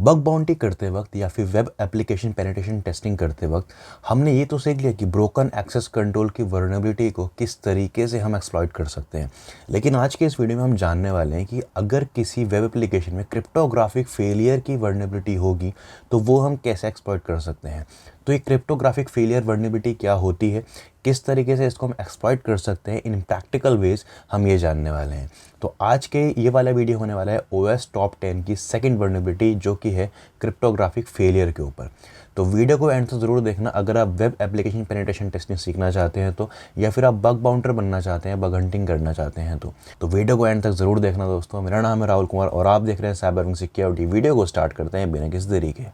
Bug bounty करते वक्त या फिर वेब एप्लीकेशन पेनिट्रेशन टेस्टिंग करते वक्त हमने ये तो सीख लिया कि ब्रोकन एक्सेस कंट्रोल की वर्नेबिलिटी को किस तरीके से हम एक्सप्लॉइट कर सकते हैं। लेकिन आज के इस वीडियो में हम जानने वाले हैं कि अगर किसी वेब एप्लीकेशन में क्रिप्टोग्राफिक फेलियर की वर्नेबिलिटी होगी तो वो हम कैसे एक्सप्लॉइट कर सकते हैं। तो ये क्रिप्टोग्राफिक फेलियर वर्नेबिलिटी क्या होती है, किस तरीके से इसको हम एक्सप्लॉइट कर सकते हैं इन प्रैक्टिकल वेज, हम ये जानने वाले हैं। तो आज के ये वाला वीडियो होने वाला है ओएस टॉप 10 की सेकंड वर्नेबिलिटी, जो कि है क्रिप्टोग्राफिक फेलियर के ऊपर। तो वीडियो को एंड तक ज़रूर देखना अगर आप वेब एप्लीकेशन पेनिट्रेशन टेस्टिंग सीखना चाहते हैं तो, या फिर आप बग बाउंटर बनना चाहते हैं, बग हंटिंग करना चाहते हैं तो वीडियो को एंड तक ज़रूर देखना दोस्तों। मेरा नाम है राहुल कुमार और आप देख रहे हैं साइबर सिक्योरिटी। वीडियो को स्टार्ट करते हैं बिना किसी देरी के।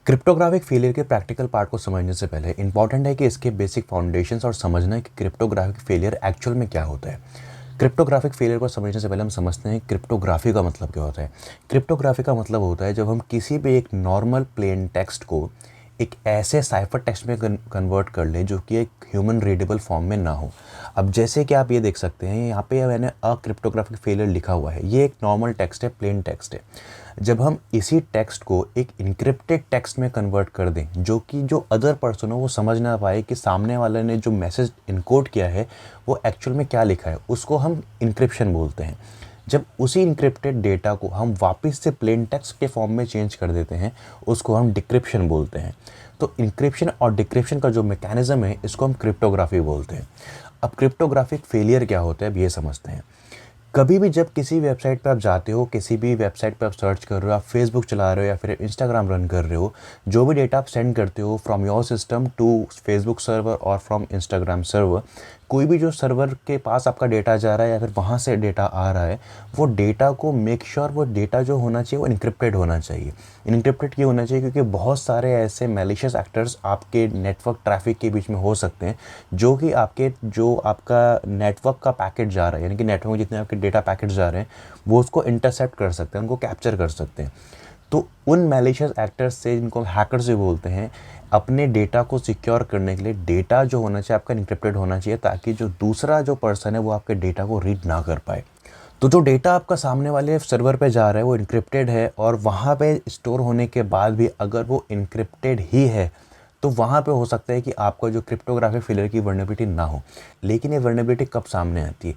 क्रिप्टोग्राफिक फेलियर के प्रैक्टिकल पार्ट को समझने से पहले इंपॉर्टेंट है कि इसके बेसिक फाउंडेशंस और समझना है कि क्रिप्टोग्राफिक फेलियर एक्चुअल में क्या होता है। क्रिप्टोग्राफिक फेलियर को समझने से पहले हम समझते हैं क्रिप्टोग्राफी का मतलब क्या होता है। क्रिप्टोग्राफी का मतलब होता है जब हम किसी भी एक नॉर्मल प्लेन टेक्स्ट को एक ऐसे साइफर टेक्स्ट में कन्वर्ट कर लें जो कि एक ह्यूमन रीडेबल फॉर्म में ना हो। अब जैसे कि आप ये देख सकते हैं, यहाँ पे मैंने क्रिप्टोग्राफिक फेलियर लिखा हुआ है। ये एक नॉर्मल टेक्स्ट है, प्लेन टेक्स्ट है। जब हम इसी टेक्स्ट को एक इनक्रिप्टेड टेक्स्ट में कन्वर्ट कर दें जो कि जो अदर पर्सन हो वो समझ ना पाए कि सामने वाले ने जो मैसेज इनकोड किया है वो एक्चुअल में क्या लिखा है, उसको हम इनक्रिप्शन बोलते हैं। जब उसी इनक्रिप्टेड डेटा को हम वापस से प्लेन टेक्स्ट के फॉर्म में चेंज कर देते हैं उसको हम डिक्रिप्शन बोलते हैं। तो इनक्रिप्शन और डिक्रिप्शन का जो मैकेनिज्म है इसको हम क्रिप्टोग्राफी बोलते हैं। अब क्रिप्टोग्राफिक फेलियर क्या होता है अब ये समझते हैं। कभी भी जब किसी वेबसाइट पर आप जाते हो, किसी भी वेबसाइट पर आप सर्च कर रहे हो, आप फेसबुक चला रहे हो या फिर इंस्टाग्राम रन कर रहे हो, जो भी डेटा आप सेंड करते हो from your system to Facebook server और फ्रॉम इंस्टाग्राम सर्वर, कोई भी जो सर्वर के पास आपका डेटा जा रहा है या फिर वहाँ से डेटा आ रहा है, वो डेटा को मेक श्योर वो डेटा जो होना चाहिए वो इनक्रिप्टेड होना चाहिए। इनक्रिप्टेड क्यों होना चाहिए? क्योंकि बहुत सारे ऐसे मैलिशियस एक्टर्स आपके नेटवर्क ट्रैफिक के बीच में हो सकते हैं जो कि जो आपका नेटवर्क का पैकेट जा रहा है, यानी कि नेटवर्क में जितने आपके डेटा पैकेट जा रहे हैं वो उसको इंटरसेप्ट कर सकते हैं, उनको कैप्चर कर सकते हैं। तो उन मैलिशियस एक्टर्स से, जिनको हैकर्स भी बोलते हैं, अपने डेटा को सिक्योर करने के लिए डेटा जो होना चाहिए आपका इनक्रिप्टेड होना चाहिए ताकि जो दूसरा जो पर्सन है वो आपके डेटा को रीड ना कर पाए। तो जो डेटा आपका सामने वाले सर्वर पे जा रहा है वो इनक्रिप्टेड है और वहाँ पे स्टोर होने के बाद भी अगर वो इनक्रिप्टेड ही है तो वहाँ पे हो सकता है कि आपका जो क्रिप्टोग्राफिक फेलियर की वर्नेबिलिटी ना हो। लेकिन ये वर्नेबिलिटी कब सामने आती है?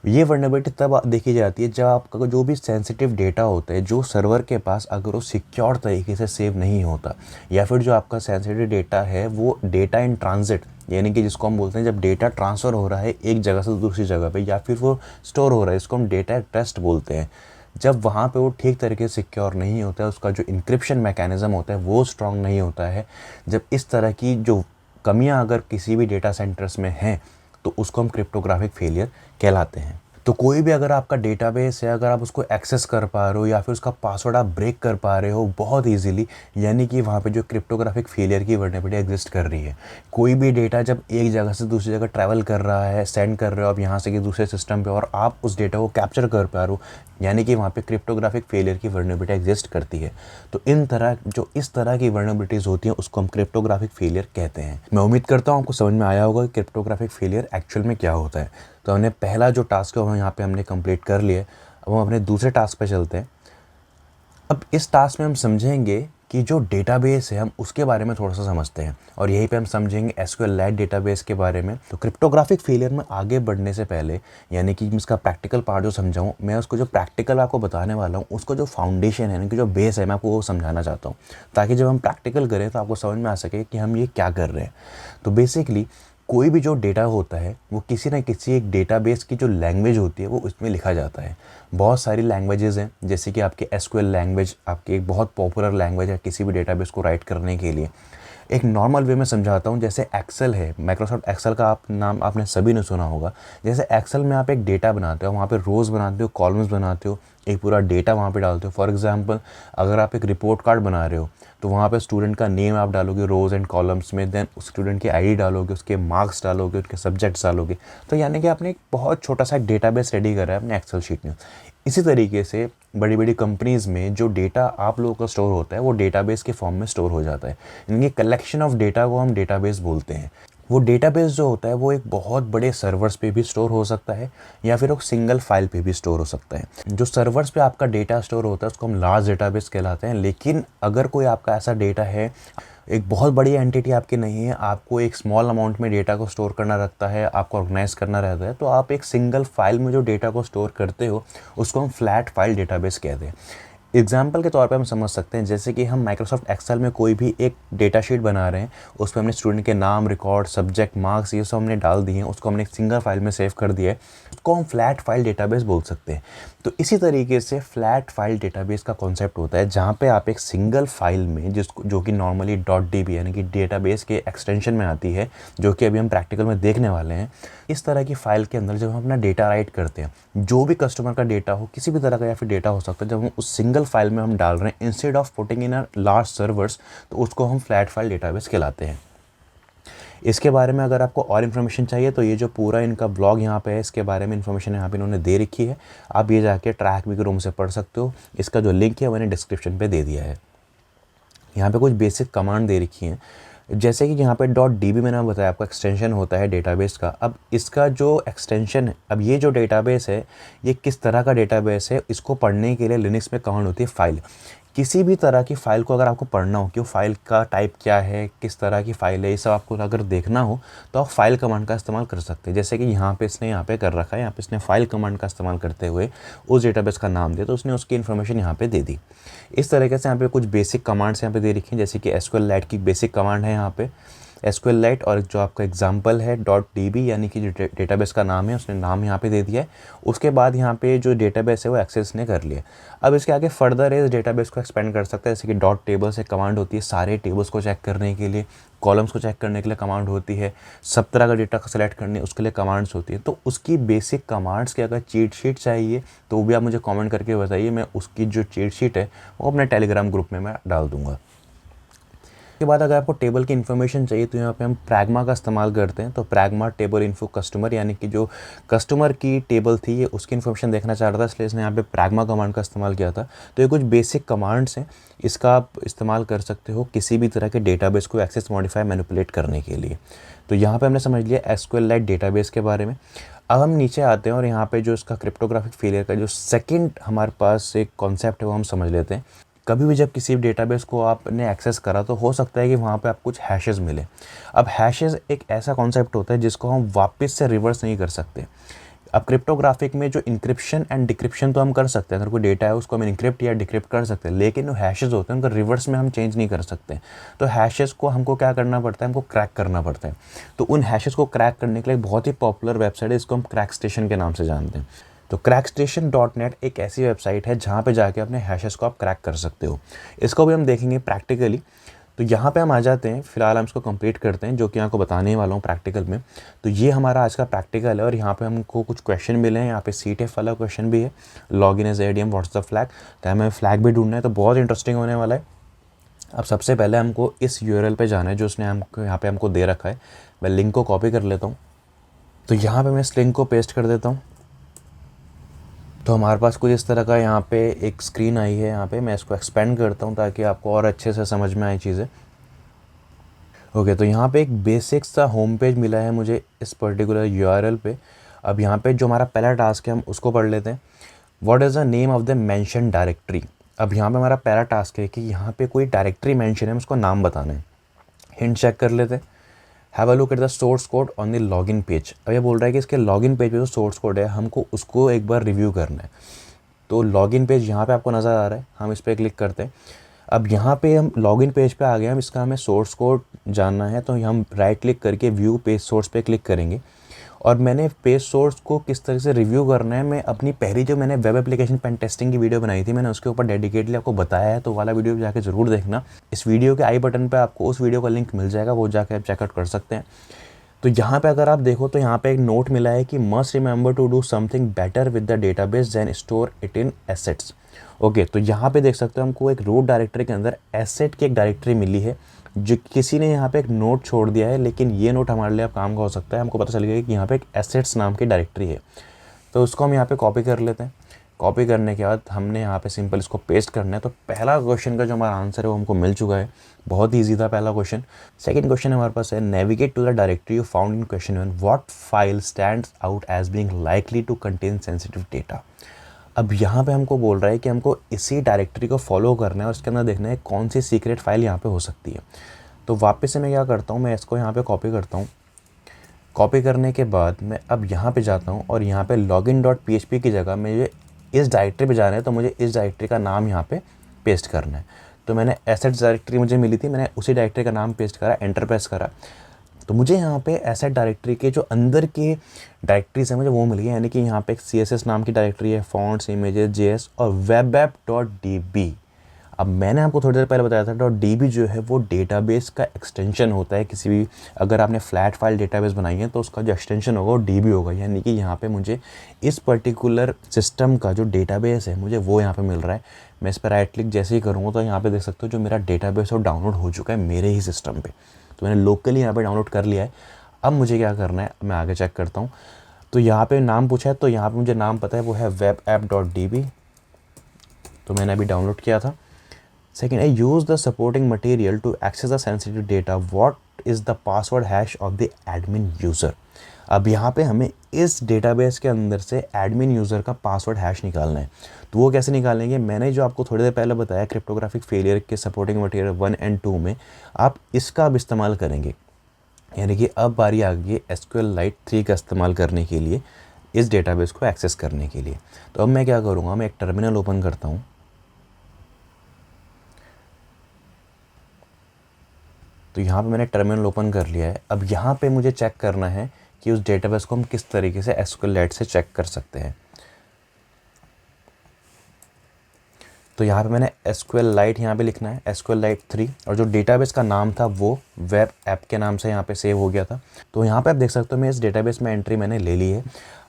ये वर्नेबिलिटी तब देखी जाती है जब आपका जो भी सेंसिटिव डेटा होता है जो सर्वर के पास, अगर वो सिक्योर तरीके से सेव नहीं होता, या फिर जो आपका सेंसिटिव डेटा है वो डेटा इन ट्रांजिट, यानी कि जिसको हम बोलते हैं जब डेटा ट्रांसफ़र हो रहा है एक जगह से दूसरी जगह पे, या फिर वो स्टोर हो रहा है, इसको हम डेटा एट रेस्ट बोलते हैं। जब वहाँ पे वो ठीक तरीके से सिक्योर नहीं होता है, उसका जो इनक्रिप्शन मैकेनिज़्म होता है वो स्ट्रांग नहीं होता है, जब इस तरह की जो कमियां अगर किसी भी डेटा सेंटर्स में हैं तो उसको हम क्रिप्टोग्राफिक फेलियर कहलाते हैं। तो कोई भी अगर आपका डेटाबेस है, अगर आप उसको एक्सेस कर पा रहे हो या फिर उसका पासवर्ड आप ब्रेक कर पा रहे हो बहुत इजीली, यानी कि वहाँ पे जो क्रिप्टोग्राफिक फेलियर की वर्नेबिलिटी एग्जिस्ट कर रही है। कोई भी डेटा जब एक जगह से दूसरी जगह ट्रैवल कर रहा है, सेंड कर रहे हो आप यहाँ से कि दूसरे सिस्टम पे, और आप उस डेटा को कैप्चर कर पा रहे हो, यानी कि वहाँ पे क्रिप्टोग्राफिक फेलियर की वर्नेबिलिटी एग्जिस्ट करती है। तो इस तरह की वर्नेबिलिटीज़ होती हैं उसको हम क्रिप्टोग्राफिक फेलियर कहते हैं। मैं उम्मीद करता हूँ आपको समझ में आया होगा कि क्रिप्टोग्राफिक फेलियर एक्चुअल में क्या होता है। तो हमने पहला जो टास्क है वो यहाँ पे हमने कंप्लीट कर लिया। अब हम अपने दूसरे टास्क पे चलते हैं। अब इस टास्क में हम समझेंगे कि जो डेटाबेस है हम उसके बारे में थोड़ा सा समझते हैं, और यहीं पे हम समझेंगे एसक्यूएल डेटाबेस के बारे में। तो क्रिप्टोग्राफिक फेलियर में आगे बढ़ने से पहले, यानी कि इसका प्रैक्टिकल पार्ट जो समझाऊँ मैं, उसको जो प्रैक्टिकल आपको बताने वाला हूँ उसको जो फाउंडेशन है, यानी कि जो बेस है, मैं आपको वो समझाना चाहता हूँ ताकि जब हम प्रैक्टिकल करें तो आपको समझ में आ सके कि हम ये क्या कर रहे हैं। तो बेसिकली कोई भी जो डेटा होता है वो किसी न किसी एक डेटाबेस की जो लैंग्वेज होती है वो उसमें लिखा जाता है। बहुत सारी लैंग्वेजेस हैं, जैसे कि आपके एसक्यूएल लैंग्वेज आपकी एक बहुत पॉपुलर लैंग्वेज है किसी भी डेटाबेस को राइट करने के लिए। एक नॉर्मल वे में समझाता हूँ, जैसे एक्सेल है, माइक्रोसॉफ्ट एक्सेल का नाम आपने सभी ने सुना होगा। जैसे एक्सेल में आप एक डेटा बनाते हो, वहाँ पे रोज़ बनाते हो, कॉलम्स बनाते हो, एक पूरा डेटा वहाँ पे डालते हो। फॉर एग्जांपल अगर आप एक रिपोर्ट कार्ड बना रहे हो तो वहाँ पे स्टूडेंट का नेम आप डालोगे रोज़ एंड कॉलम्स में, देन उस स्टूडेंट की आईडी डालोगे, उसके मार्क्स डालोगे, उसके सब्जेक्ट्स डालोगे। तो यानी कि आपने एक बहुत छोटा सा डेटाबेस रेडी करा है अपने एक्सेल शीट में। इसी तरीके से बड़ी बड़ी कंपनीज़ में जो डेटा आप लोगों का स्टोर होता है वो डेटाबेस के फॉर्म में स्टोर हो जाता है। इनकी कलेक्शन ऑफ डेटा को हम डेटाबेस बोलते हैं। वो डेटाबेस जो होता है वो एक बहुत बड़े सर्वर्स पे भी स्टोर हो सकता है या फिर एक सिंगल फाइल पे भी स्टोर हो सकता है। जो सर्वर्स पे आपका डेटा स्टोर होता है उसको हम लार्ज डेटाबेस कहलाते हैं। लेकिन अगर कोई आपका ऐसा डेटा है, एक बहुत बड़ी एंटिटी आपकी नहीं है, आपको एक स्मॉल अमाउंट में डेटा को स्टोर करना रहता है, आपको ऑर्गेनाइज करना रहता है, तो आप एक सिंगल फाइल में जो डेटा को स्टोर करते हो उसको हम फ्लैट फाइल डेटाबेस कहते हैं। एग्जाम्पल के तौर पे हम समझ सकते हैं, जैसे कि हम माइक्रोसॉफ्ट एक्सेल में कोई भी एक डेटा शीट बना रहे हैं, उस पर हमने स्टूडेंट के नाम, रिकॉर्ड, सब्जेक्ट, मार्क्स ये सब हमने डाल दिए हैं, उसको हमने एक सिंगल फाइल में सेव कर दिया है, उसको हम फ्लैट फाइल डेटाबेस बोल सकते हैं। तो इसी तरीके से फ्लैट फाइल डेटाबेस का कॉन्सेप्ट होता है जहाँ पे आप एक सिंगल फाइल में जिसको जो कि नॉर्मली .db यानी कि डेटाबेस के एक्सटेंशन में आती है, जो कि अभी हम प्रैक्टिकल में देखने वाले हैं, इस तरह की फाइल के अंदर जब हम अपना डेटा राइट करते हैं, जो भी कस्टमर का डेटा हो, किसी भी तरह का या फिर डेटा हो सकता है, जब हम उस सिंगल फाइल में हम डाल रहे हैं instead of putting in a large servers, तो उसको हम फ्लैट फाइल डेटाबेस कहलाते हैं। इसके बारे में अगर आपको और इन्फॉर्मेशन चाहिए तो ये जो पूरा इनका ब्लॉग यहाँ पे है, इसके बारे में इन्फॉर्मेशन यहाँ पे इन्होंने दे रखी है, आप ये जाके ट्रैक भी रूम से पढ़ सकते हो। इसका जो लिंक है मैंने डिस्क्रिप्शन पे दे दिया है। यहाँ पे कुछ बेसिक कमांड दे रखी हैं, जैसे कि यहाँ पे .db मैंने बताया आपका एक्सटेंशन होता है डेटाबेस का। अब इसका जो एक्सटेंशन है, अब ये जो डेटाबेस है ये किस तरह का डेटाबेस है, इसको पढ़ने के लिए लिनक्स में कमांड होती है फाइल। किसी भी तरह की फ़ाइल को अगर आपको पढ़ना हो कि वो फाइल का टाइप क्या है, किस तरह की फ़ाइल है, ये सब आपको अगर देखना हो तो आप फाइल कमांड का इस्तेमाल कर सकते हैं। जैसे कि यहाँ पे इसने यहाँ पे कर रखा है, यहाँ पे इसने फाइल कमांड का इस्तेमाल करते हुए उस डेटाबेस का नाम दिया, तो उसने उसकी इन्फॉर्मेशन यहाँ पे दे दी। इस तरीके से यहाँ पे कुछ बेसिक कमांड्स यहाँ पे दे रखी हैं, जैसे कि SQLite की बेसिक कमांड है यहाँ पे SQLite, और जो आपका एग्जाम्पल है .db यानी कि जो डेटाबेस का नाम है उसने नाम यहाँ पे दे दिया है। उसके बाद यहाँ पे जो डेटाबेस है वो एक्सेस ने कर लिया। अब इसके आगे फर्दर है, इस डेटाबेस को एक्सपेंड कर सकता है, जैसे कि टेबल से कमांड होती है सारे टेबल्स को चेक करने के लिए, कॉलम्स को चेक करने के लिए कमांड होती है, सब तरह का डेटा को सेलेक्ट करने उसके लिए कमांड्स होती है। तो उसकी बेसिक कमांड्स की अगर चीट शीट चाहिए तो वो भी आप मुझे कमेंट करके बताइए, मैं उसकी जो चीट शीट है वो अपने टेलीग्राम ग्रुप में मैं डाल दूँगा। उसके बाद अगर आपको टेबल की इन्फॉर्मेशन चाहिए तो यहाँ पे हम प्रैग्मा का इस्तेमाल करते हैं। तो प्रैग्मा टेबल इन्फो कस्टमर, यानी कि जो कस्टमर की टेबल थी ये उसकी इन्फॉर्मेशन देखना चाह रहा था, इसलिए इसने यहाँ पे प्रैग्मा कमांड का इस्तेमाल किया था। तो ये कुछ बेसिक कमांड्स हैं, इसका आप इस्तेमाल कर सकते हो किसी भी तरह के डेटाबेस को एक्सेस, मॉडिफाई, मैनिपुलेट करने के लिए। तो यहाँ पर हमने समझ लिया SQLite डेटाबेस के बारे में। अब हम नीचे आते हैं और यहाँ पे जो इसका क्रिप्टोग्राफिक फेलियर का जो सेकंड हमारे पास एक कॉन्सेप्ट है वो हम समझ लेते हैं। कभी भी जब किसी डेटाबेस को आपने एक्सेस करा तो हो सकता है कि वहाँ पे आप कुछ हैशेस मिले। अब हैशेस एक ऐसा कॉन्सेप्ट होता है जिसको हम वापस से रिवर्स नहीं कर सकते। अब क्रिप्टोग्राफिक में जो इंक्रिप्शन एंड डिक्रिप्शन तो हम कर सकते हैं, अगर कोई डेटा है उसको हम इनक्रिप्ट या डिक्रिप्ट कर सकते हैं, लेकिन जो हैशेस होते हैं उनका रिवर्स में हम चेंज नहीं कर सकते। तो हैशेस को हमको क्या करना पड़ता है, हमको क्रैक करना पड़ता है। तो उन हैशेस को क्रैक करने के लिए बहुत ही पॉपुलर वेबसाइट है, इसको हम क्रैक स्टेशन के नाम से जानते हैं। तो crackstation.net एक ऐसी वेबसाइट है जहाँ पे जाके अपने हैशेस को आप क्रैक कर सकते हो। इसको भी हम देखेंगे प्रैक्टिकली। तो यहाँ पे हम आ जाते हैं, फिलहाल हम इसको कंप्लीट करते हैं जो कि आपको बताने वाला हूँ प्रैक्टिकल में। तो ये हमारा आज का प्रैक्टिकल है और यहाँ पे हमको कुछ क्वेश्चन मिले हैं। यहाँ पे CTF वाला क्वेश्चन भी है, login as ADM what's the flag, तो हमें फ्लैग भी ढूंढना है, तो बहुत इंटरेस्टिंग होने वाला है। अब सबसे पहले हमको इस URL पे जाना है जो उसने हमको यहाँ पे हमको दे रखा है। मैं लिंक को कॉपी कर लेता हूँ, तो यहाँ पे मैं इस लिंक को पेस्ट कर देता हूँ। तो हमारे पास कुछ इस तरह का यहाँ पे एक स्क्रीन आई है। यहाँ पे मैं इसको एक्सपेंड करता हूँ ताकि आपको और अच्छे से समझ में आए चीज़ें। ओके, तो यहाँ पे एक बेसिक सा होम पेज मिला है मुझे इस पर्टिकुलर URL पे। अब यहाँ पे जो हमारा पहला टास्क है हम उसको पढ़ लेते हैं। What is the name of the mention directory. अब यहाँ पे हमारा पहला टास्क है कि यहाँ पे कोई डायरेक्टरी मेंशन है, उसको नाम बताना है। हिंट चेक कर लेते हैं। Have a look at the source code on the login page. अब ये बोल रहा है कि इसके लॉगिन पेज पे जो सोर्स कोड है हमको उसको एक बार रिव्यू करना है। तो लॉगिन पेज यहाँ पे आपको नज़र आ रहा है, हम इस पर क्लिक करते हैं। अब यहाँ पे हम लॉगिन पेज पे आ गए, हम इसका हमें सोर्स कोड जानना है, तो हम राइट क्लिक करके व्यू पेज सोर्स पे क्लिक करेंगे। और मैंने पेज सोर्स को किस तरह से रिव्यू करना है, मैं अपनी पहली जो मैंने वेब एप्लीकेशन पेन टेस्टिंग की वीडियो बनाई थी मैंने उसके ऊपर डेडिकेटली आपको बताया है, तो वाला वीडियो जाके ज़रूर देखना। इस वीडियो के आई बटन पे आपको उस वीडियो का लिंक मिल जाएगा, वो जाके आप चेकआउट कर सकते हैं। तो यहाँ पे अगर आप देखो तो यहाँ पे एक नोट मिला है कि must remember to do something better with the database than store it in assets. Okay, तो यहाँ पे देख सकते हो हमको एक रूट डायरेक्टरी के अंदर एसेट की एक डायरेक्टरी मिली है, जो किसी ने यहाँ पे एक नोट छोड़ दिया है, लेकिन ये नोट हमारे लिए अब काम का हो सकता है। हमको पता चल गया कि यहाँ पे एक एसेट्स नाम की डायरेक्टरी है, तो उसको हम यहाँ पे कॉपी कर लेते हैं। कॉपी करने के बाद हमने यहाँ पे सिंपल इसको पेस्ट करना है। तो पहला क्वेश्चन का जो हमारा आंसर है वो हमको मिल चुका है, बहुत ही ईजी था पहला क्वेश्चन। सेकंड क्वेश्चन हमारे पास है, navigate to the directory you found in question 1, what file stands out as being likely to contain sensitive data. अब यहाँ पे हमको बोल रहा है कि हमको इसी डायरेक्टरी को फॉलो करना है और इसके अंदर देखना है कौन सी सीक्रेट फाइल यहाँ पे हो सकती है। तो वापस से मैं क्या करता हूँ, मैं इसको यहाँ पे कॉपी करता हूँ। कॉपी करने के बाद मैं अब यहाँ पे जाता हूँ और यहाँ पे login.php की जगह मुझे इस डायरेक्टरी पे जाना है, तो मुझे इस डायरेक्टरी का नाम यहाँ पे पेस्ट करना है। तो मैंने एसेट्स डायरेक्टरी मुझे मिली थी, मैंने उसी डायरेक्टरी का नाम पेस्ट करा, एंटर प्रेस करा, तो मुझे यहाँ पे एसेट डायरेक्टरी के जो अंदर के डायरेक्टरीज है मुझे वो मिल गया। यानी कि यहाँ पे एक CSS नाम की डायरेक्टरी है, फॉन्ट्स, इमेजेस, JS और webapp.db। अब मैंने आपको थोड़ी देर पहले बताया था .db जो है वो डेटाबेस का एक्सटेंशन होता है। किसी भी अगर आपने फ्लैट फाइल डेटाबेस बनाई है तो उसका जो एक्सटेंशन होगा वो DB होगा। यानी कि यहाँ पे मुझे इस पर्टिकुलर सिस्टम का जो डेटाबेस है मुझे वो यहाँ पे मिल रहा है। मैं इस पर राइट क्लिक जैसे ही करूँगा तो यहाँ पे देख सकते हो जो मेरा डेटाबेस है वो डाउनलोड हो चुका है मेरे ही सिस्टम पर। तो मैंने लोकली यहाँ पर डाउनलोड कर लिया है। अब मुझे क्या करना है, मैं आगे चेक करता हूँ। तो यहाँ पर नाम पूछा है, तो यहाँ पर मुझे नाम पता है, वो है webapp.db। तो मैंने अभी डाउनलोड किया था। Second, I use the supporting material to access the sensitive data. What is the password hash of the admin user? अब यहाँ पे हमें इस डेटाबेस के अंदर से एडमिन यूज़र का पासवर्ड हैश निकालना है। तो वो कैसे निकालेंगे, मैंने जो आपको थोड़ी देर पहले बताया क्रिप्टोग्राफिक फेलियर के सपोर्टिंग मटेरियल 1 और 2 में आप इसका अब इस्तेमाल करेंगे। यानी कि अब बारी आ गई है SQLite 3 का इस्तेमाल करने के लिए, इस डेटाबेस को एक्सेस करने के लिए। तो अब मैं क्या करूँगा, मैं एक टर्मिनल ओपन करता हूँ। तो यहाँ पे मैंने टर्मिनल ओपन कर लिया है। अब यहाँ पे मुझे चेक करना है कि उस डेटाबेस को हम किस तरीके से SQLite से चेक कर सकते हैं। तो यहाँ पे मैंने SQLite यहाँ पे लिखना है, SQLite 3, और जो डेटाबेस का नाम था वो वेब ऐप के नाम से यहाँ पे सेव हो गया था। तो यहाँ पे आप देख सकते हो मैं इस डेटाबेस में एंट्री मैंने ले ली है।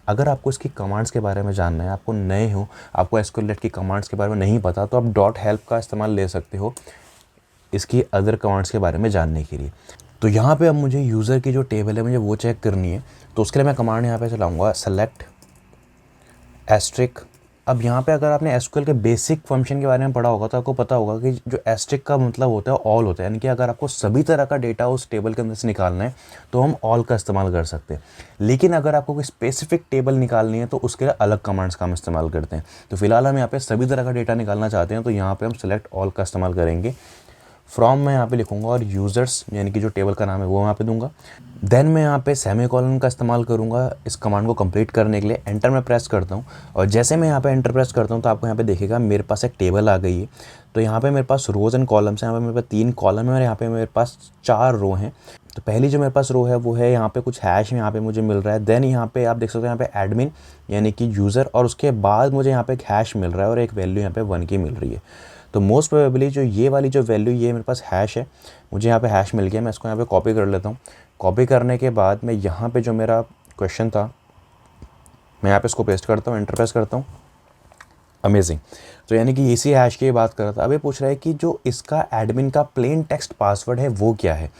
अगर आपको इसकी कमांड्स के बारे में जानना है, आपको नए हो, आपको SQLite की कमांड्स के बारे में नहीं पता, तो आप .help का इस्तेमाल ले सकते हो इसकी अदर कमांड्स के बारे में जानने के लिए। तो यहाँ पे अब मुझे यूज़र की जो टेबल है मुझे वो चेक करनी है। तो उसके लिए मैं कमांड यहाँ पे चलाऊँगा, सेलेक्ट एस्ट्रिक। अब यहाँ पे अगर आपने SQL के बेसिक फंक्शन के बारे में पढ़ा होगा तो आपको पता होगा कि जो एस्ट्रिक का मतलब होता है ऑल होता है। यानी कि अगर आपको सभी तरह का डेटा उस टेबल के अंदर से निकालना है तो हम ऑल का इस्तेमाल कर सकते हैं। लेकिन अगर आपको कोई स्पेसिफिक टेबल निकालनी है तो उसके लिए अलग कमांड्स का हम इस्तेमाल करते हैं। तो फिलहाल हम यहाँ पे सभी तरह का डेटा निकालना चाहते हैं, तो यहाँ पे हम सेलेक्ट ऑल का इस्तेमाल करेंगे। फ्रॉम मैं यहाँ पे लिखूँगा और यूज़र्स यानी कि जो टेबल का नाम है वो यहाँ पे दूंगा। देन मैं यहाँ पे सेमीकोलन का इस्तेमाल करूँगा इस कमांड को कंप्लीट करने के लिए। एंटर में प्रेस करता हूँ और जैसे मैं यहाँ पे एंटर प्रेस करता हूँ तो आपको यहाँ पे देखेगा मेरे पास एक टेबल आ गई है। तो यहाँ पे मेरे पास रोज़ एंड कॉलम्स हैं। यहाँ पे मेरे पास 3 कॉलम है और यहाँ पे मेरे पास 4 रो हैं। तो पहली जो मेरे पास रो है वो है यहाँ पे कुछ हैश यहाँ पे मुझे मिल रहा है। देन यहाँ पे आप देख सकते हो यहाँ पे एडमिन यानी कि यूज़र, और उसके बाद मुझे यहाँ पे एक हैश मिल रहा है और एक वैल्यू यहाँ पे 1 की मिल रही है। तो मोस्ट प्रोबेबली जो ये वाली जो वैल्यू ये मेरे पास हैश है, मुझे यहाँ पे हैश मिल गया। मैं इसको यहाँ पे कॉपी कर लेता हूँ। कॉपी करने के बाद मैं यहाँ पे जो मेरा क्वेश्चन था मैं यहाँ पे इसको पेस्ट करता हूँ, एंटर प्रेस करता हूँ। अमेजिंग। तो यानी कि इसी हैश की बात कर रहा था। अब ये पूछ रहा है कि जो इसका एडमिन का प्लेन टेक्स्ट पासवर्ड है वो क्या है।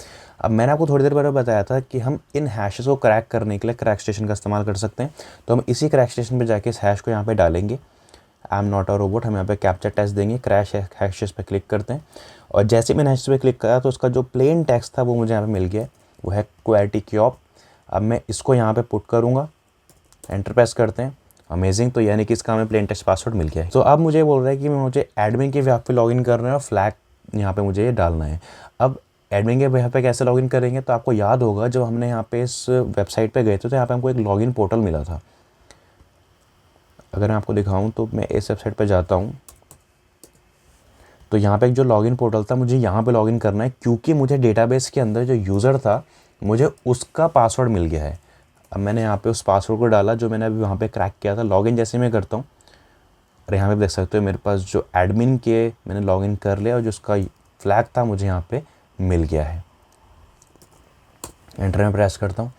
अब मैंने आपको थोड़ी देर पहले बताया था कि हम इन हैशेस को क्रैक करने के लिए क्रैक स्टेशन का इस्तेमाल कर सकते हैं। तो हम इसी क्रैक स्टेशन पर जाके इस हैश को यहाँ पर डालेंगे। I am not a robot, हम यहाँ पे कैप्चर टेस्ट देंगे, क्रैश हैशेस पे क्लिक करते हैं और जैसे मैंने हैशेस पे क्लिक करा तो उसका जो प्लेन टेक्स्ट था वो मुझे यहाँ पे मिल गया, वो है क्वेटी क्यूब। अब मैं इसको यहाँ पे पुट करूँगा, एंटर प्रेस करते हैं। अमेजिंग। तो यानी कि इसका हमें प्लेन टेक्स्ट पासवर्ड मिल गया है। तो अब मुझे बोल रहा है कि मुझे एडमिन के यहाँ पे लॉगिन करना है और फ्लैग यहाँ पे मुझे डालना है। अब एडमिन के यहाँ पे कैसे लॉगिन करेंगे, तो आपको याद होगा जब हमने यहाँ पे इस वेबसाइट पे गए थे तो यहाँ पे हमको एक लॉगिन पोर्टल मिला था। अगर मैं आपको दिखाऊं तो मैं इस वेबसाइट पे जाता हूं तो यहाँ पे एक जो लॉगिन पोर्टल था मुझे यहाँ पे लॉगिन करना है, क्योंकि मुझे डेटाबेस के अंदर जो यूज़र था मुझे उसका पासवर्ड मिल गया है। अब मैंने यहाँ पे उस पासवर्ड को डाला जो मैंने अभी वहाँ पे क्रैक किया था। लॉगिन जैसे मैं करता हूँ और यहाँ पे देख सकते हो मेरे पास जो एडमिन के मैंने लॉगिन कर लिया और जो उसका फ्लैग था मुझे यहाँ पे मिल गया है। एंटर में प्रेस करता हूँ।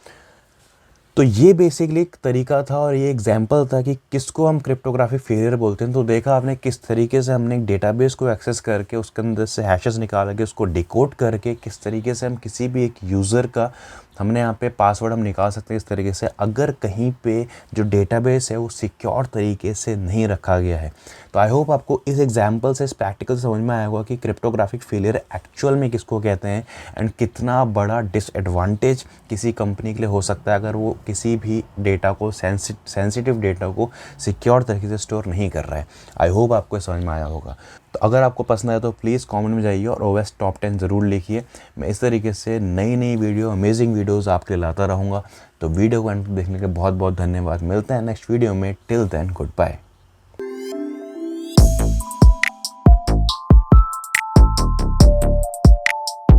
तो ये बेसिकली एक तरीका था और ये एग्जाम्पल था कि किसको हम क्रिप्टोग्राफिक फेलियर बोलते हैं। तो देखा आपने किस तरीके से हमने एक डेटाबेस को एक्सेस करके उसके अंदर से हैशेस निकाल के उसको डिकोड करके किस तरीके से हम किसी भी एक यूज़र का हमने यहाँ पे पासवर्ड हम निकाल सकते हैं इस तरीके से, अगर कहीं पे जो डेटाबेस है वो सिक्योर तरीके से नहीं रखा गया है। तो आई होप आपको इस एग्जांपल से, इस प्रैक्टिकल समझ में आया होगा कि क्रिप्टोग्राफिक फेलियर एक्चुअल में किसको कहते हैं एंड कितना बड़ा डिसएडवांटेज किसी कंपनी के लिए हो सकता है अगर वो किसी भी डेटा को, सेंसिटिव डेटा को सिक्योर तरीके से स्टोर नहीं कर रहा है। आई होप आपको समझ में आया होगा। तो अगर आपको पसंद आया तो प्लीज़ कमेंट में जाइए और OS टॉप 10 ज़रूर लिखिए। मैं इस तरीके से नई नई वीडियो, अमेजिंग वीडियोस आपके लिए लाता रहूँगा। तो वीडियो को अंत तक देखने के बहुत बहुत धन्यवाद। मिलते हैं नेक्स्ट वीडियो में। Till then good bye.